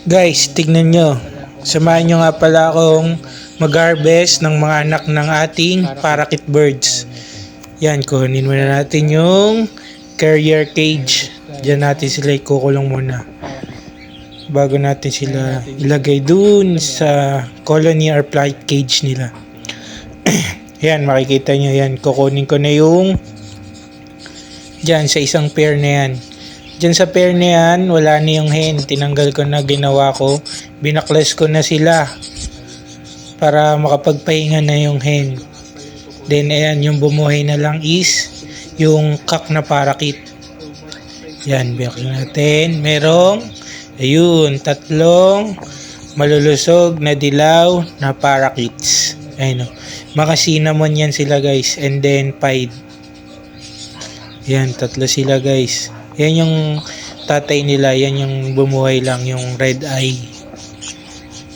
Guys, tignan nyo. Samahan nyo nga pala akong mag-harvest ng mga anak ng ating parakeet birds. Yan, kunin muna natin yung carrier cage. Diyan natin sila ikukulong muna. Bago natin sila ilagay dun sa colony or flight cage nila. Yan, makikita nyo yan. Kukunin ko na yung dyan sa isang pair na yan. Diyan sa pair na yan, wala na yung hen. Tinanggal ko na, ginawa ko. Binaklas ko na sila para makapagpahinga na yung hen. Then ayan, yung bumuhay na lang is yung cock na parakeet. Yan, binaklas natin. Merong, ayun, 3 malulusog na dilaw na parakeets. Ayun, mga cinnamon yan sila guys. And then pied. Yan, 3 sila guys. Yan yung tatay nila, yan yung bumuhay lang, yung red eye.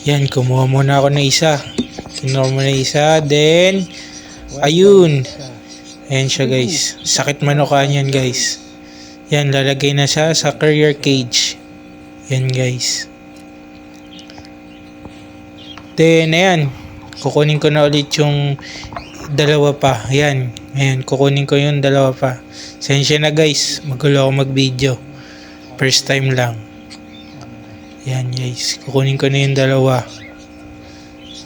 Yan, kumuha muna ako ng isa. Kinuha mo na isa, then, ayun. Ayan siya guys. Sakit manukaan yan guys. Yan, lalagay na siya sa carrier cage. Yan guys. Then, ayan. Kukunin ko na ulit yung dalawa pa. Ayan. Ayan, kukunin ko yung dalawa pa. Sensya na guys, magulo ako mag-video. First time lang. Yan guys, kukunin ko na yung dalawa.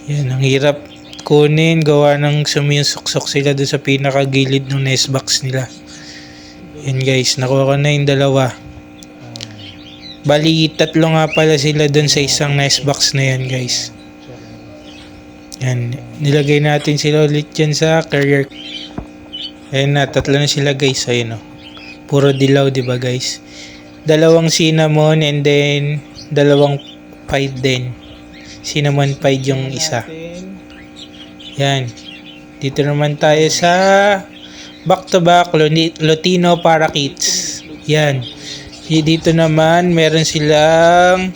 Yan, ang hirap kunin. Gawa ng sumiyusuksok sila doon sa pinakagilid ng nest box nila. Yan guys, nakuha ko na yung dalawa. Bali, 3 nga pala sila doon sa isang nest box na yan guys. Yan, nilagay natin sila ulit dyan sa carrier. Ayan na, 3 na sila guys. Ayun o. Puro dilaw, diba guys? 2 cinnamon and then 2 pied din. Cinnamon pied yung isa. Yan. Dito naman tayo sa back to back Lutino parakeets. Yan. Dito naman meron silang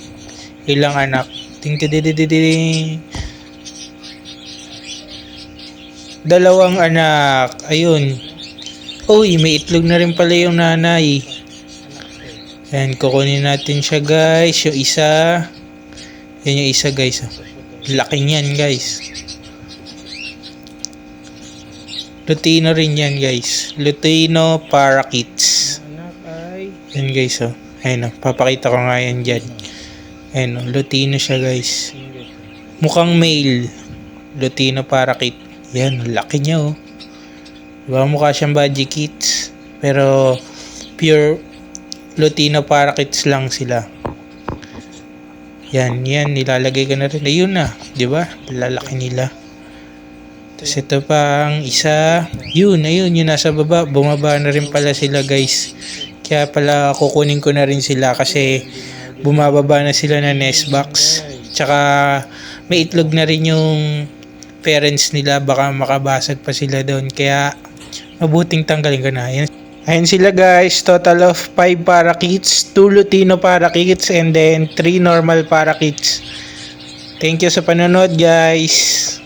ilang anak. Ting 2 anak. Ayun. Uy, may itlog na rin pala yung nanay. Ayan, kukunin natin siya guys. Yung isa. Yan yung isa guys. Laki niyan guys. Lutino rin yan guys. Lutino parakeets. Yan guys oh. Ayan oh. Papakita ko nga yan dyan. Ayan oh. Lutino siya guys. Mukhang male. Lutino parakeet. Yan, laki niya oh. Diba mukha siyang budgie kits. Pero pure Lutino parakeets lang sila. Yan, nilalagay ko na rin. Ayun na, diba? Lalaki nila. Tapos ito pang isa. Ayun, yung nasa baba. Bumaba na rin pala sila guys. Kaya pala kukunin ko na rin sila kasi bumababa na sila na nest box. Tsaka may itlog na rin yung parents nila, baka makabasag pa sila doon, kaya mabuting tanggalin ko na. Ayan sila guys, total of 5 parakeets, 2 Lutino parakeets and then 3 normal parakeets. Thank you sa panonood guys.